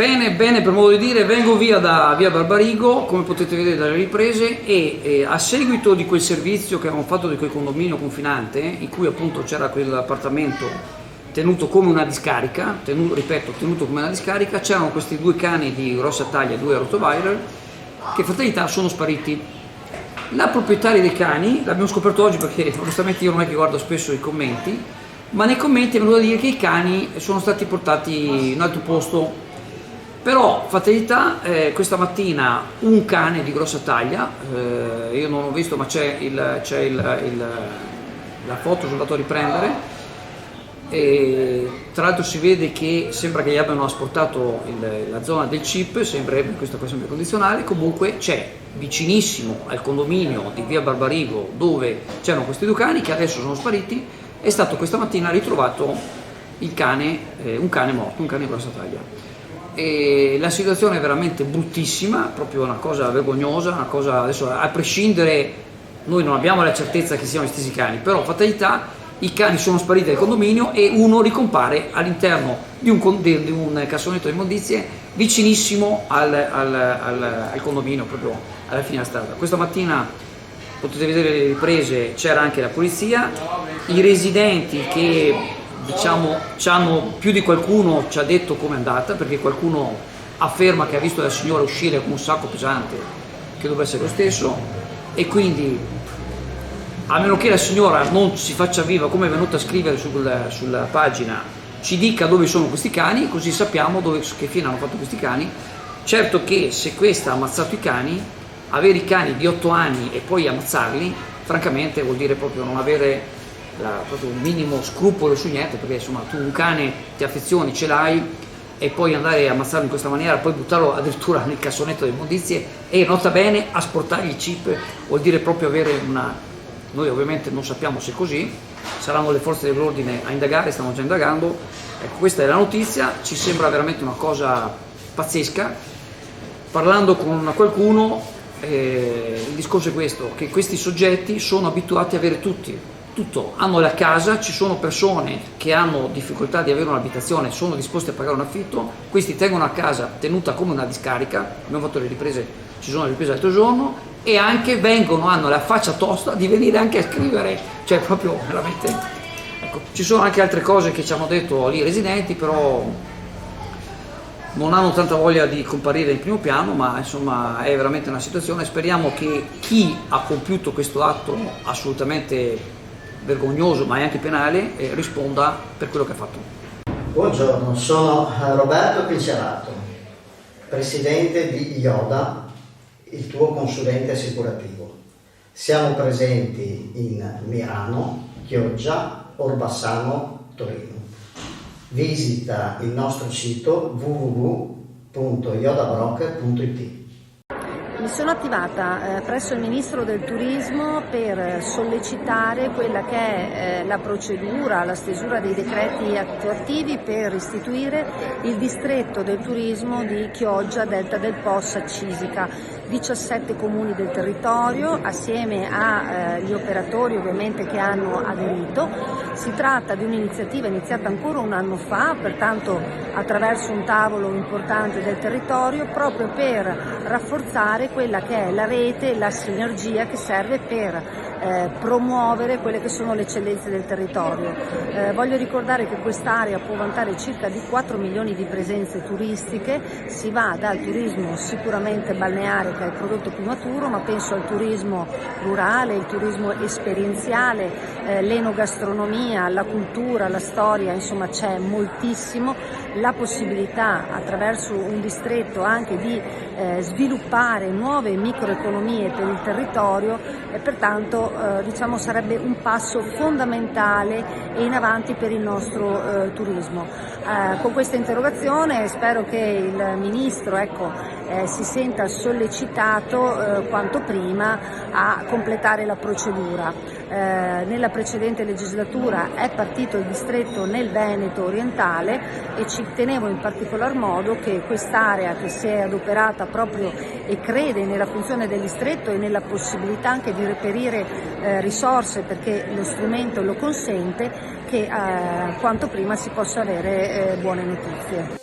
Bene, per modo di dire, vengo via da via Barbarigo, come potete vedere dalle riprese, e a seguito di quel servizio che avevamo fatto di quel condominio confinante, in cui appunto c'era quell'appartamento tenuto come una discarica, tenuto come una discarica, c'erano questi due cani di grossa taglia, due Rottweiler, che fatalità sono spariti. La proprietaria dei cani, l'abbiamo scoperto oggi perché onestamente io non è che guardo spesso i commenti, ma nei commenti è venuto a dire che i cani sono stati portati in un altro posto. Però fatalità, questa mattina un cane di grossa taglia, io non ho visto ma c'è la foto, sono andato a riprendere, e tra l'altro si vede che sembra che gli abbiano asportato la zona del chip, sembrerebbe, questo è sempre condizionale. Comunque c'è vicinissimo al condominio di via Barbarigo, dove c'erano questi due cani che adesso sono spariti, è stato questa mattina ritrovato il cane, un cane morto, un cane di grossa taglia. E la situazione è veramente bruttissima, proprio una cosa vergognosa, una cosa, adesso a prescindere noi non abbiamo la certezza che siano gli stessi cani, però fatalità, i cani sono spariti dal condominio e uno ricompare all'interno di un cassonetto di immondizie vicinissimo al condominio, proprio alla fine della strada. Questa mattina potete vedere le riprese, c'era anche la polizia, i residenti che diciamo più di qualcuno ci ha detto com'è andata, perché qualcuno afferma che ha visto la signora uscire con un sacco pesante che dovrebbe essere lo stesso, e quindi a meno che la signora non si faccia viva, come è venuta a scrivere sulla pagina, ci dica dove sono questi cani, così sappiamo che fine hanno fatto questi cani. Certo che se questa ha ammazzato i cani, avere i cani di 8 anni e poi ammazzarli, francamente vuol dire proprio non avere proprio un minimo scrupolo su niente, perché insomma tu un cane ti affezioni, ce l'hai, e poi andare a ammazzarlo in questa maniera, poi buttarlo addirittura nel cassonetto delle immondizie e nota bene asportargli il chip, vuol dire proprio avere noi ovviamente non sappiamo se è così, saranno le forze dell'ordine a indagare, stanno già indagando. Ecco, questa è la notizia, ci sembra veramente una cosa pazzesca. Parlando con qualcuno, il discorso è questo, che questi soggetti sono abituati a avere tutto, hanno la casa, ci sono persone che hanno difficoltà di avere un'abitazione, sono disposti a pagare un affitto, questi tengono a casa tenuta come una discarica, abbiamo fatto le riprese, ci sono le riprese l'altro giorno, e anche hanno la faccia tosta di venire anche a scrivere, cioè proprio veramente, ecco, ci sono anche altre cose che ci hanno detto lì i residenti, però non hanno tanta voglia di comparire in primo piano, ma insomma è veramente una situazione. Speriamo che chi ha compiuto questo atto assolutamente vergognoso ma anche penale risponda per quello che ha fatto. Buongiorno, sono Roberto Picerato, presidente di IODA, il tuo consulente assicurativo. Siamo presenti in Mirano, Chioggia, Orbassano, Torino. Visita il nostro sito www.iodabroker.it. Mi sono attivata presso il Ministro del Turismo per sollecitare quella che è la procedura, la stesura dei decreti attuativi per istituire il distretto del turismo di Chioggia, Delta del Po, Cisica. 17 comuni del territorio assieme agli operatori ovviamente che hanno aderito. Si tratta di un'iniziativa iniziata ancora un anno fa, pertanto attraverso un tavolo importante del territorio, proprio per rafforzare quella che è la rete, la sinergia che serve per promuovere quelle che sono le eccellenze del territorio. Voglio ricordare che quest'area può vantare circa di 4 milioni di presenze turistiche, si va dal turismo sicuramente balneare, che è il prodotto più maturo, ma penso al turismo rurale, il turismo esperienziale, l'enogastronomia, la cultura, la storia, insomma c'è moltissimo. La possibilità attraverso un distretto anche di sviluppare nuove microeconomie per il territorio e pertanto diciamo sarebbe un passo fondamentale e in avanti per il nostro turismo. Con questa interrogazione spero che il Ministro si senta sollecitato quanto prima a completare la procedura. Nella precedente legislatura è partito il distretto nel Veneto orientale e ci tenevo in particolar modo che quest'area che si è adoperata proprio e crede nella funzione del distretto e nella possibilità anche di reperire risorse, perché lo strumento lo consente, che quanto prima si possa avere buone notizie.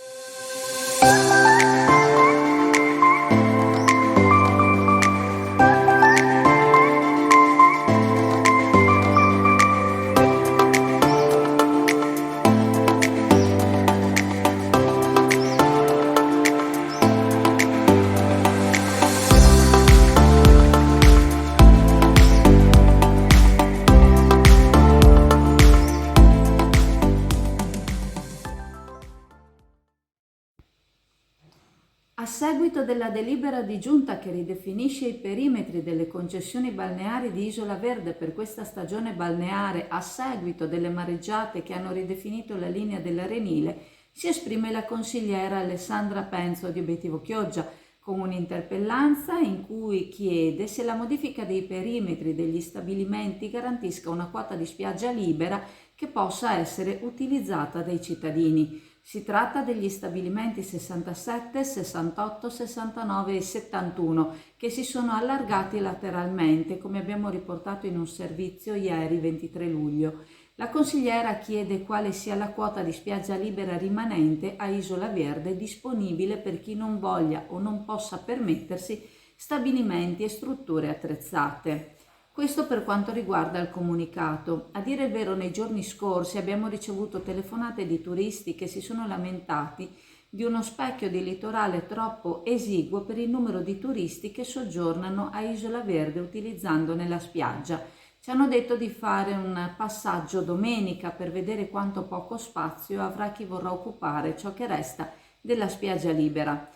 seguito della delibera di giunta che ridefinisce i perimetri delle concessioni balneari di Isola Verde per questa stagione balneare a seguito delle mareggiate che hanno ridefinito la linea dell'Arenile, si esprime la consigliera Alessandra Penzo di Obiettivo Chioggia con un'interpellanza in cui chiede se la modifica dei perimetri degli stabilimenti garantisca una quota di spiaggia libera che possa essere utilizzata dai cittadini. Si tratta degli stabilimenti 67, 68, 69 e 71 che si sono allargati lateralmente, come abbiamo riportato in un servizio ieri 23 luglio. La consigliera chiede quale sia la quota di spiaggia libera rimanente a Isola Verde disponibile per chi non voglia o non possa permettersi stabilimenti e strutture attrezzate. Questo per quanto riguarda il comunicato. A dire il vero, nei giorni scorsi abbiamo ricevuto telefonate di turisti che si sono lamentati di uno specchio di litorale troppo esiguo per il numero di turisti che soggiornano a Isola Verde utilizzandone la spiaggia. Ci hanno detto di fare un passaggio domenica per vedere quanto poco spazio avrà chi vorrà occupare ciò che resta della spiaggia libera.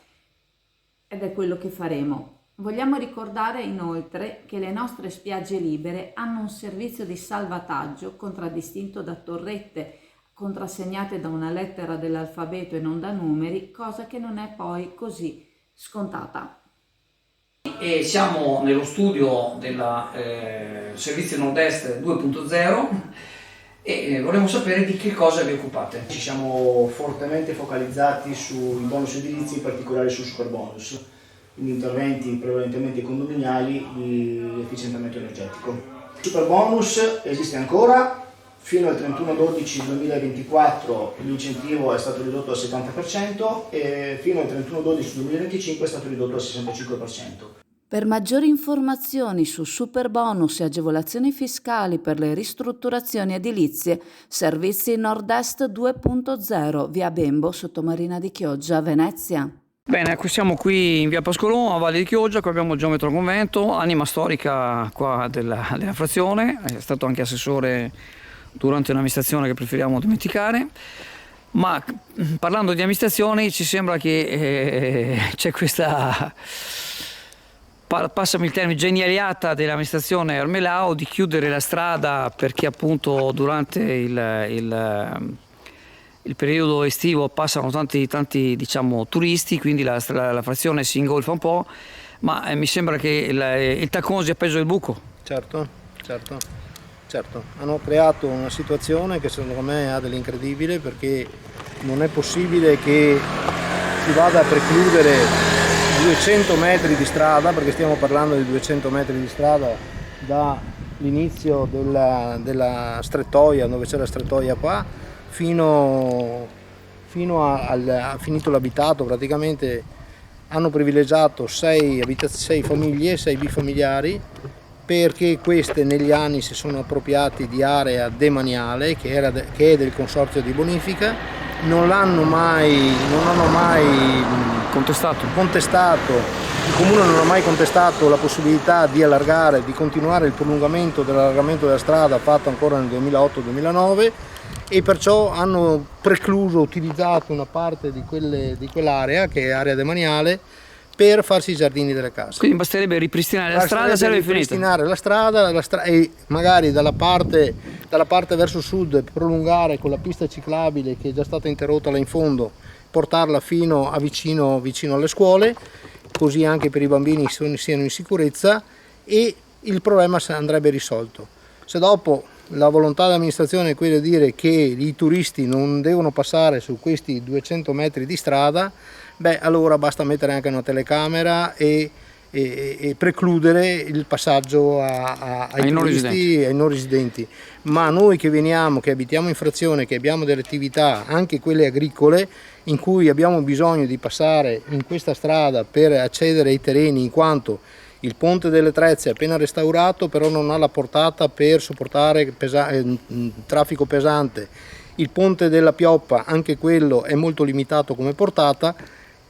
Ed è quello che faremo. Vogliamo ricordare inoltre che le nostre spiagge libere hanno un servizio di salvataggio contraddistinto da torrette contrassegnate da una lettera dell'alfabeto e non da numeri, cosa che non è poi così scontata. E siamo nello studio del servizio Nord-Est 2.0 e vorremmo sapere di che cosa vi occupate. Ci siamo fortemente focalizzati sui bonus edilizi, in particolare sul superbonus, quindi interventi prevalentemente condominiali di efficientamento energetico. Il superbonus esiste ancora, fino al 31/12/2024 l'incentivo è stato ridotto al 70% e fino al 31/12/2025 è stato ridotto al 65%. Per maggiori informazioni su superbonus e agevolazioni fiscali per le ristrutturazioni edilizie, Servizi Nord-Est 2.0, via Bembo, Sottomarina di Chioggia, Venezia. Bene, siamo qui in via Pascolò, a Valle di Chioggia, qui abbiamo il geometro convento, anima storica qua della frazione, è stato anche assessore durante un'amministrazione che preferiamo dimenticare, ma parlando di amministrazioni ci sembra che c'è questa, passami il termine, genialiata dell'amministrazione Armelao di chiudere la strada perché appunto durante il periodo estivo passano tanti diciamo, turisti, quindi la frazione si ingolfa un po', ma mi sembra che il taccone sia peggio del buco. Certo. Hanno creato una situazione che secondo me ha dell'incredibile, perché non è possibile che si vada a precludere 200 metri di strada, perché stiamo parlando di 200 metri di strada dall'inizio della strettoia, dove c'è la strettoia qua, fino a finito l'abitato. Praticamente hanno privilegiato 6 famiglie, 6 bifamiliari, perché queste negli anni si sono appropriati di area demaniale che è del consorzio di bonifica, non hanno mai contestato, il comune non ha mai contestato la possibilità di allargare, di continuare il prolungamento dell'allargamento della strada fatto ancora nel 2008-2009, e perciò hanno precluso, utilizzato una parte di quell'area che è area demaniale per farsi i giardini delle case. Quindi basterebbe ripristinare la strada, sarebbe finita. Ripristinare la strada e magari dalla parte verso sud prolungare con la pista ciclabile che è già stata interrotta là in fondo, portarla fino a vicino alle scuole, così anche per i bambini siano in sicurezza, e il problema andrebbe risolto. Se dopo la volontà dell'amministrazione è quella di dire che i turisti non devono passare su questi 200 metri di strada, allora basta mettere anche una telecamera e precludere il passaggio ai turisti e ai non residenti. Ma noi che abitiamo in frazione, che abbiamo delle attività, anche quelle agricole, in cui abbiamo bisogno di passare in questa strada per accedere ai terreni, in quanto il ponte delle Trezze è appena restaurato, però non ha la portata per sopportare traffico pesante. Il ponte della Pioppa, anche quello è molto limitato come portata.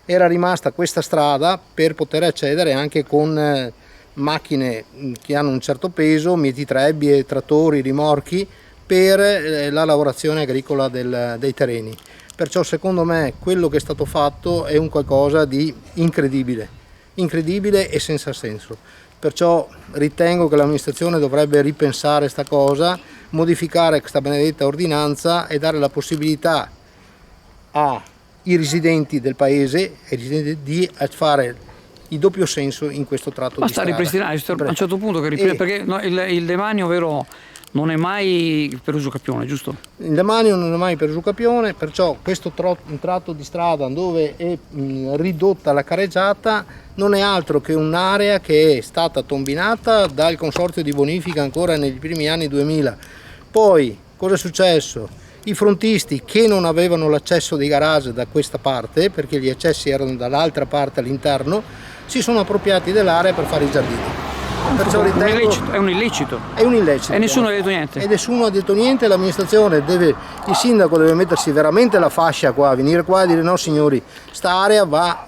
Era rimasta questa strada per poter accedere anche con macchine che hanno un certo peso, mietitrebbie, trattori, rimorchi, per la lavorazione agricola dei terreni. Perciò secondo me quello che è stato fatto è un qualcosa di incredibile e senza senso. Perciò ritengo che l'amministrazione dovrebbe ripensare sta cosa, modificare questa benedetta ordinanza e dare la possibilità ai residenti del paese di fare il doppio senso in questo tratto di strada. Basta ripristinare a un certo punto, perché no, il demanio, vero, non è mai per usucapione, giusto? Il demanio non è mai per usucapione, perciò questo tratto di strada dove è ridotta la careggiata non è altro che un'area che è stata tombinata dal consorzio di bonifica ancora negli primi anni 2000. Poi cosa è successo? I frontisti, che non avevano l'accesso dei garage da questa parte, perché gli accessi erano dall'altra parte all'interno, si sono appropriati dell'area per fare i giardini. Perciò ritengo è un illecito. E nessuno ha detto niente. E nessuno ha detto niente. L'amministrazione il sindaco deve mettersi veramente la fascia qua, venire qua e dire: no signori, sta area va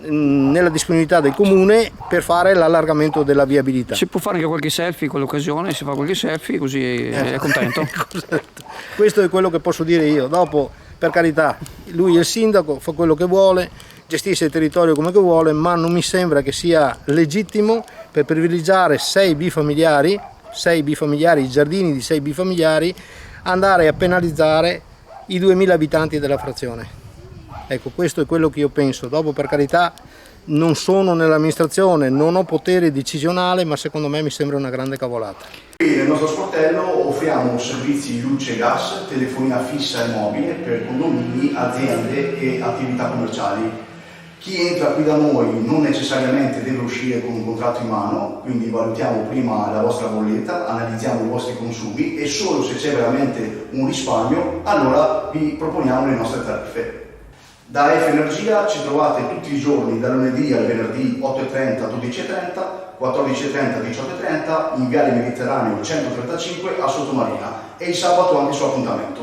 nella disponibilità del comune per fare l'allargamento della viabilità. Si può fare anche qualche selfie con l'occasione, si fa qualche selfie così è contento. Questo è quello che posso dire io. Dopo, per carità, lui è il sindaco, fa quello che vuole, gestisce il territorio come che vuole, ma non mi sembra che sia legittimo per privilegiare 6 bifamiliari, i giardini di 6 bifamiliari, andare a penalizzare i 2000 abitanti della frazione. Ecco, questo è quello che io penso. Dopo, per carità, non sono nell'amministrazione, non ho potere decisionale, ma secondo me mi sembra una grande cavolata. Qui nel nostro sportello offriamo servizi di luce e gas, telefonia fissa e mobile per condomini, aziende e attività commerciali. Chi entra qui da noi non necessariamente deve uscire con un contratto in mano, quindi valutiamo prima la vostra bolletta, analizziamo i vostri consumi e solo se c'è veramente un risparmio, allora vi proponiamo le nostre tariffe. Da F Energia ci trovate tutti i giorni, dal lunedì al venerdì 8:30, 12:30, 14:30, 18:30, in Viale Mediterraneo 135 a Sottomarina e il sabato anche su appuntamento.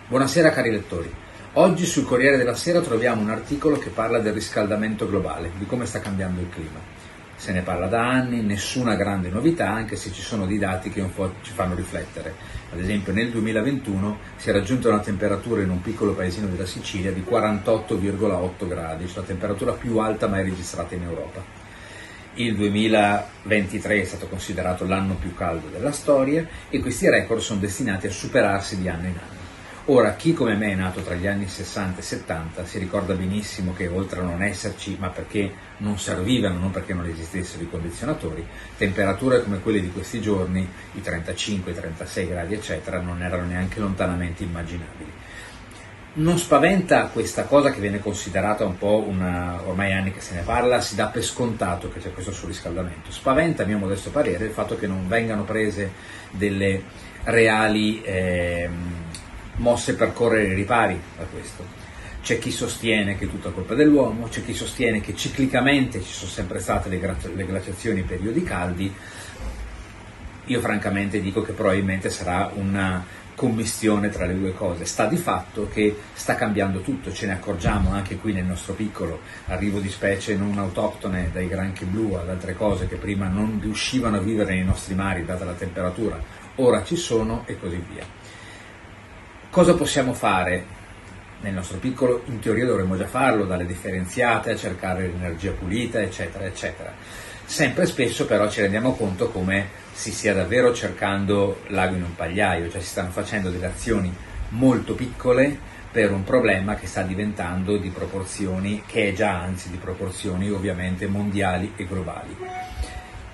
Buonasera cari lettori. Oggi sul Corriere della Sera troviamo un articolo che parla del riscaldamento globale, di come sta cambiando il clima. Se ne parla da anni, nessuna grande novità, anche se ci sono dei dati che un po' ci fanno riflettere. Ad esempio nel 2021 si è raggiunta una temperatura in un piccolo paesino della Sicilia di 48,8 gradi, cioè la temperatura più alta mai registrata in Europa. Il 2023 è stato considerato l'anno più caldo della storia e questi record sono destinati a superarsi di anno in anno. Ora, chi come me è nato tra gli anni 60 e 70 si ricorda benissimo che oltre a non esserci, ma perché non servivano, non perché non esistessero i condizionatori, temperature come quelle di questi giorni, i 35, 36 gradi eccetera, non erano neanche lontanamente immaginabili. Non spaventa questa cosa che viene considerata un po' ormai anni che se ne parla, si dà per scontato che c'è questo surriscaldamento. Spaventa, a mio modesto parere, il fatto che non vengano prese delle reali mosse per correre ai ripari da questo. C'è chi sostiene che è tutta colpa dell'uomo, c'è chi sostiene che ciclicamente ci sono sempre state le glaciazioni in periodi caldi. Io francamente dico che probabilmente sarà una commistione tra le due cose. Sta di fatto che sta cambiando tutto, ce ne accorgiamo anche qui nel nostro piccolo, arrivo di specie non autoctone, dai granchi blu ad altre cose che prima non riuscivano a vivere nei nostri mari data la temperatura, ora ci sono e così via. Cosa possiamo fare nel nostro piccolo? In teoria dovremmo già farlo, dalle differenziate a cercare l'energia pulita, eccetera, eccetera. Sempre spesso però ci rendiamo conto come si stia davvero cercando l'ago in un pagliaio, cioè si stanno facendo delle azioni molto piccole per un problema che sta diventando di proporzioni, che è già anzi di proporzioni ovviamente mondiali e globali.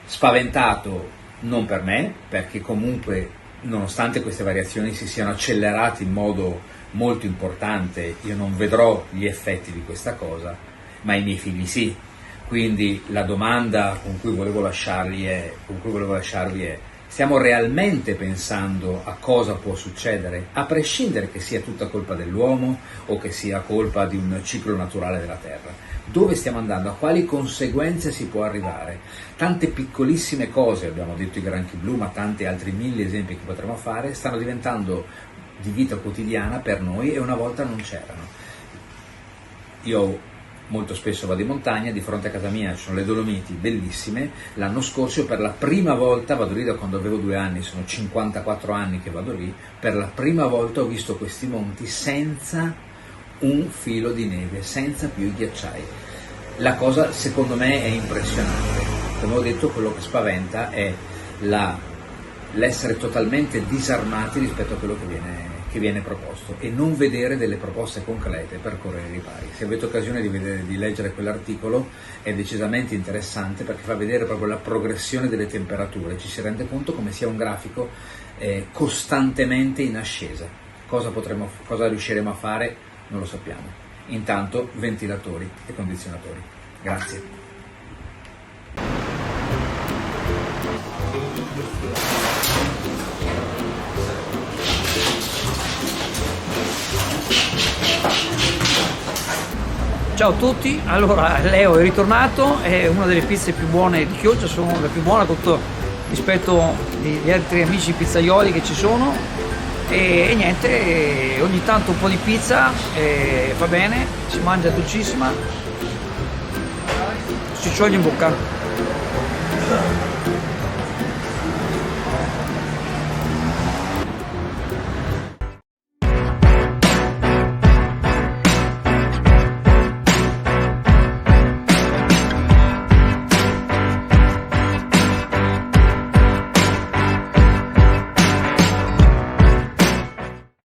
Spaventato non per me, perché comunque nonostante queste variazioni si siano accelerate in modo molto importante, io non vedrò gli effetti di questa cosa, ma i miei figli sì. Quindi la domanda con cui volevo lasciarvi è: stiamo realmente pensando a cosa può succedere, a prescindere che sia tutta colpa dell'uomo o che sia colpa di un ciclo naturale della Terra? Dove stiamo andando? A quali conseguenze si può arrivare? Tante piccolissime cose, abbiamo detto i granchi blu, ma tanti altri 1000 esempi che potremmo fare, stanno diventando di vita quotidiana per noi e una volta non c'erano. Io molto spesso vado in montagna, di fronte a casa mia ci sono le Dolomiti, bellissime. L'anno scorso per la prima volta, vado lì da quando avevo 2 anni, sono 54 anni che vado lì, per la prima volta ho visto questi monti senza un filo di neve, senza più i ghiacciai. La cosa secondo me è impressionante. Come ho detto, quello che spaventa è l'essere totalmente disarmati rispetto a quello che viene proposto e non vedere delle proposte concrete per correre i ripari. Se avete occasione di leggere quell'articolo è decisamente interessante, perché fa vedere proprio la progressione delle temperature, ci si rende conto come sia un grafico costantemente in ascesa. Cosa riusciremo a fare non lo sappiamo. Intanto ventilatori e condizionatori. Grazie. Ciao a tutti, allora Leo è ritornato, è una delle pizze più buone di Chioggia, sono la più buona rispetto agli altri amici pizzaioli che ci sono e niente, ogni tanto un po' di pizza fa bene, si mangia dolcissima, si scioglie in bocca.